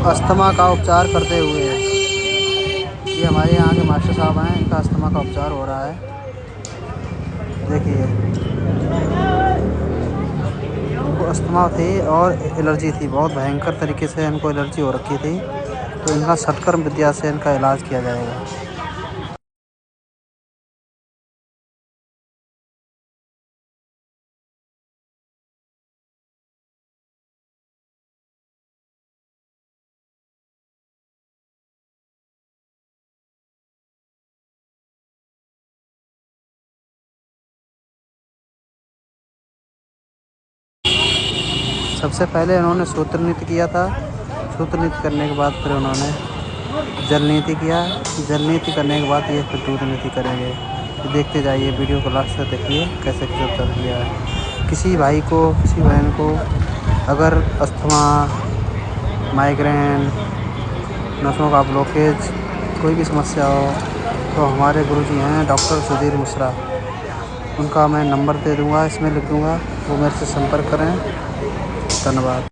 Asthma का उपचार करते हुए। ये हमारे यहाँ के मास्टर साहब हैं, इनका अस्थमा का उपचार हो रहा है। देखिए, इनको अस्थमा थी और एलर्जी थी, बहुत भयंकर तरीके से इनको एलर्जी हो रखी थी। तो इनका सत्कर्म विद्या से इनका इलाज किया जाएगा। सबसे पहले इन्होंने सूत्र नृत्य किया था। सूत्र नृत्य करने के बाद फिर उन्होंने जल नीति किया। जल नीति करने के बाद ये फिर दूध नीति करेंगे। तो देखते जाइए, वीडियो को लास्ट तक देखिए कैसे कैसे उपचार किया है। किसी भाई को, किसी बहन को अगर अस्थमा, माइग्रेन, नसों का ब्लॉकेज, कोई भी समस्या हो तो हमारे गुरुजी हैं डॉक्टर सुधीर मिश्रा। उनका मैं नंबर दे दूँगा, इसमें लिख दूँगा, वो मेरे से संपर्क करें। धन्यवाद।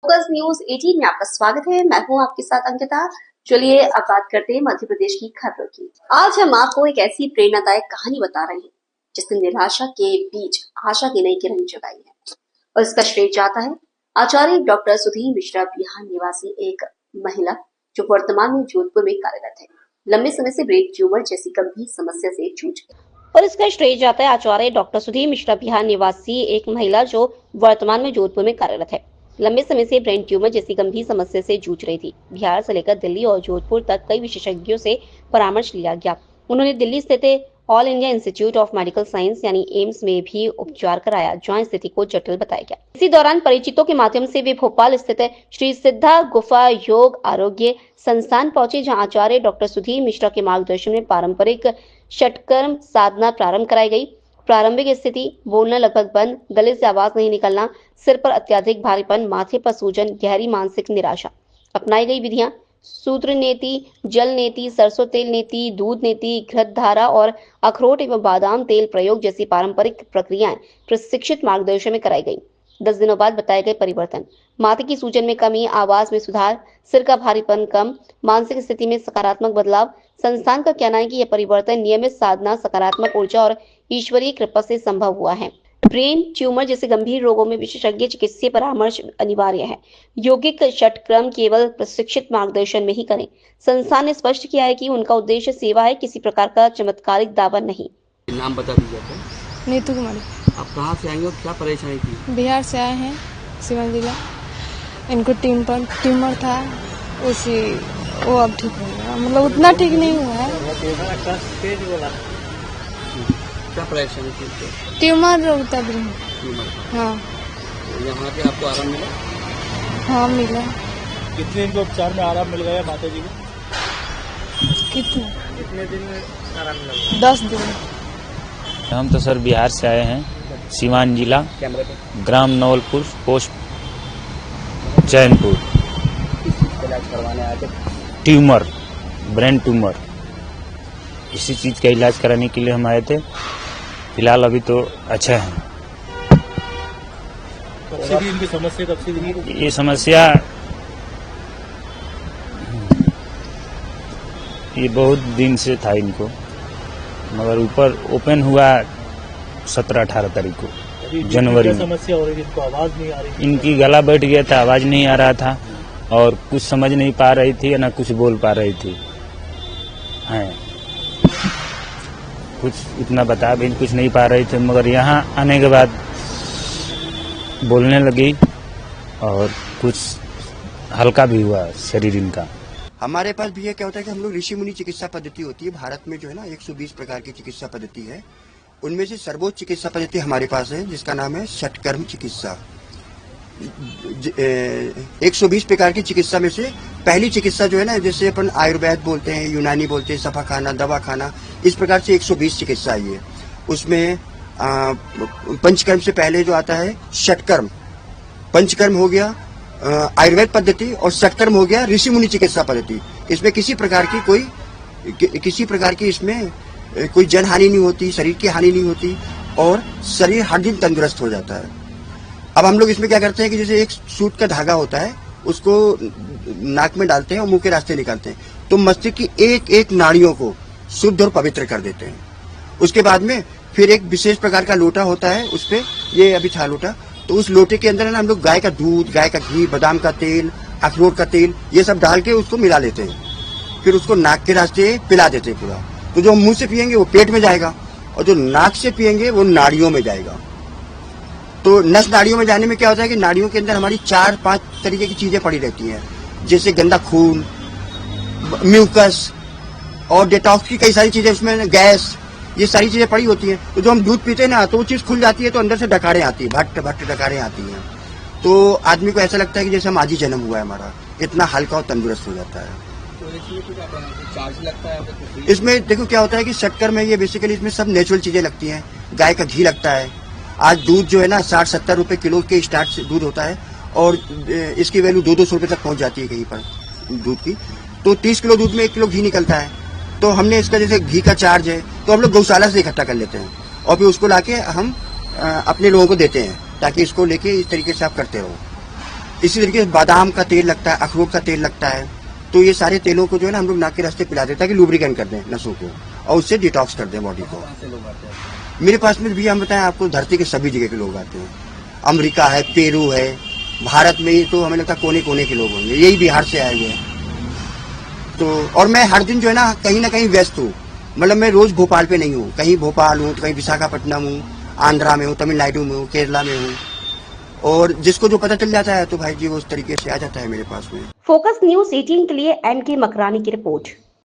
फोकस न्यूज 18 में आपका स्वागत है। मैं हूं आपके साथ अंकिता। चलिए अब बात करते हैं मध्य प्रदेश की खबरों की। आज हम आपको एक ऐसी प्रेरणादायक कहानी बता रहे हैं जिसने निराशा के बीच आशा की नई किरण जगाई है, और इसका श्रेय जाता है आचार्य डॉक्टर सुधीर मिश्रा बिहार निवासी एक महिला जो वर्तमान में जोधपुर में कार्यरत है। लंबे समय से ब्रेन ट्यूमर जैसी गंभीर समस्या से जूझ रही है, और इसका श्रेय जाता है आचार्य डॉक्टर सुधीर मिश्रा बिहार निवासी एक महिला जो वर्तमान में जोधपुर में कार्यरत है। लंबे समय से ब्रेन ट्यूमर जैसी गंभीर समस्या से जूझ रही थी। बिहार से लेकर दिल्ली और जोधपुर तक कई विशेषज्ञों से परामर्श लिया गया। उन्होंने दिल्ली स्थित all India institute of medical science यानी एम्स में भी उपचार कराया, जहां स्थिति को जटिल बताया गया। इसी दौरान परिचितों के माध्यम से वे भोपाल स्थित श्री सिद्धा गुफा योग आरोग्य संस्थान पहुंचे, जहां आचार्य डॉक्टर सुधीर मिश्रा के मार्गदर्शन में पारंपरिक षटकर्म साधना प्रारंभ कराई गई। प्रारंभिक स्थिति: बोलना लगभग बंद, गले से आवाज नहीं निकलना, सिर पर अत्यधिक भारीपन, माथे पर सूजन, गहरी मानसिक निराशा। अपनाई गई विधियां: सूत्र नेति, जल नेति, सरसों तेल नेति, दूध नेति, घृत धारा और अखरोट एवं बादाम तेल प्रयोग जैसी पारंपरिक प्रक्रियाएं प्रशिक्षित मार्गदर्शन में कराई गई। 10 दिनों बाद बताए गए परिवर्तन: माथे की सूजन में कमी, आवाज में सुधार, सिर का भारीपन कम, मानसिक स्थिति में सकारात्मक बदलाव। संस्थान का कहना है कि यह परिवर्तन नियमित साधना, सकारात्मक ऊर्जा और ईश्वरीय कृपा से संभव हुआ है। ब्रेन ट्यूमर जैसे गंभीर रोगों में विशेषज्ञ चिकित्सीय परामर्श अनिवार्य है। यौगिक षटक्रम केवल प्रशिक्षित मार्गदर्शन में ही करें। संस्थान ने स्पष्ट किया है कि उनका उद्देश्य सेवा है, किसी प्रकार का चमत्कारिक दावा नहीं। नाम बता दीजिए आपका। नीतू कुमारी। आप कहाँ से आएंगे और क्या परेशानी थी? बिहार से आए हैं, सीवान जिला। इनको ट्यूमर था, उसी वो अब ठीक हो गया, मतलब उतना ठीक नहीं हुआ है। क्या परेशानी थी? ट्यूमर रोकता भी है। ट्यूमर। हाँ। यहाँ पे आपको आराम मिला? हाँ मिला। कितने दिन के उपचार में आराम मिल गया माता जी को? कितने दिन में आराम मिला? 10 दिन। हम तो सर बिहार से आए हैं, सीवान जिला, ग्राम नवलपुर, पोस्ट चैनपुर। इलाज करवाने आए थे? ट्यूमर, ब्रेन ट्यूमर, इसी चीज का इलाज कराने के लिए हम आए थे। फिलहाल अभी तो अच्छा है। कब से भी इनकी समस्या कब से भी? ये समस्या ये बहुत दिन से था इनको, मगर ऊपर ओपन हुआ 17-18 तारीख को जनवरी में। समस्या हो रही थी, इनको आवाज नहीं आ रही थी? इनकी गला बैठ गया था, आवाज नहीं आ रहा था और कुछ समझ नहीं पा रही थी, ना कुछ बोल पा रही थी। हैं कुछ इतना बता भी कुछ नहीं पा रही थे, मगर यहाँ आने के बाद बोलने लगी और कुछ हल्का भी हुआ शरीर इनका। हमारे पास भी ये क्या होता है कि हम लोग ऋषि मुनि चिकित्सा पद्धति होती है। भारत में जो है ना 120 प्रकार की चिकित्सा पद्धति है, उनमें से सर्वोच्च चिकित्सा पद्धति हमारे पास है जिसका नाम है षटकर्म चिकित्सा। 120 प्रकार की चिकित्सा में से पहली चिकित्सा जो है ना, जैसे अपन आयुर्वेद बोलते हैं, यूनानी बोलते हैं, सफा खाना, दवा खाना, इस प्रकार से 120 चिकित्सा आई है। उसमें पंचकर्म से पहले जो आता है षटकर्म। पंचकर्म हो गया आयुर्वेद पद्धति और षटकर्म हो गया ऋषि मुनि चिकित्सा पद्धति। इसमें किसी प्रकार की इसमें कोई जन हानि नहीं होती, शरीर की हानि नहीं होती और शरीर हर दिन तंदुरुस्त हो जाता है। अब हम लोग इसमें क्या करते हैं कि जैसे एक सूत का धागा होता है, उसको नाक में डालते हैं और मुंह के रास्ते निकालते हैं, तो मस्तिष्क की एक एक नाड़ियों को शुद्ध और पवित्र कर देते हैं। उसके बाद में फिर एक विशेष प्रकार का लोटा होता है, उसपे ये अभी था लोटा, तो उस लोटे के अंदर है ना हम लोग गाय का दूध, गाय का घी, बादाम का तेल, अखरोट का तेल, ये सब डाल के उसको मिला लेते हैं। फिर उसको नाक के रास्ते पिला देते हैं पूरा। तो जो मुंह से पियेंगे वो पेट में जाएगा और जो नाक से पियेंगे वो नाड़ियों में जाएगा। तो नस नाड़ियों में जाने में क्या होता है कि नाड़ियों के अंदर हमारी 4-5 तरीके की चीजें पड़ी रहती हैं, जैसे गंदा खून, म्यूकस और डिटॉक्स की कई सारी चीजें, उसमें गैस, ये सारी चीजें पड़ी होती हैं। तो जो हम दूध पीते हैं ना, तो वो चीज खुल जाती है, तो अंदर से डकारें आती है, भट्ट भट्ट डकारें आती हैं। तो आदमी को ऐसा लगता है कि जैसे हम आज ही जन्म हुआ है हमारा, इतना हल्का और तंदुरुस्त हो जाता है। चार्ज लगता है? इसमें देखो क्या होता है कि षटकर्म है ये, बेसिकली इसमें सब नेचुरल चीजें लगती हैं। गाय का घी लगता है। आज दूध जो है ना 60-70 रुपए किलो के स्टार्ट से दूध होता है और इसकी वैल्यू 200-200 रुपए तक पहुंच जाती है कहीं पर दूध की। तो 30 किलो दूध में 1 किलो घी निकलता है। तो हमने इसका जैसे घी का चार्ज है तो हम लोग गौशाला से इकट्ठा कर लेते हैं और फिर उसको लाके हम अपने लोगों को देते हैं, ताकि इसको लेके इस तरीके से आप करते रहो। इसी तरीके से बादाम का तेल लगता है, अखरोट का तेल लगता है। तो ये सारे तेलों को जो है ना हम लोग नाक के रास्ते पिला देते हैं ताकि लुब्रिकेंट कर दें नसों को और उससे डिटॉक्स कर दें बॉडी को। कहाँ से लोग आते हैं? मेरे पास में भी हम बताएं आपको, धरती के सभी जगह के लोग आते हैं। अमेरिका है, पेरू है, भारत में ही तो हमें लगता है कोने कोने के लोग होंगे, यही बिहार से आए हुए हैं। तो और मैं हर दिन जो है ना कहीं व्यस्त हूँ। मतलब मैं रोज भोपाल पे नहीं हूँ, कहीं भोपाल हूँ तो कहीं विशाखापट्टनम हूँ, आंध्रा में हूँ, तमिलनाडु में हूँ, केरला में हूँ। और जिसको जो पता चल जाता है तो भाई जी वो उस तरीके से आ जाता है मेरे पास में। फोकस न्यूज 18 के लिए NK मकरानी की रिपोर्ट।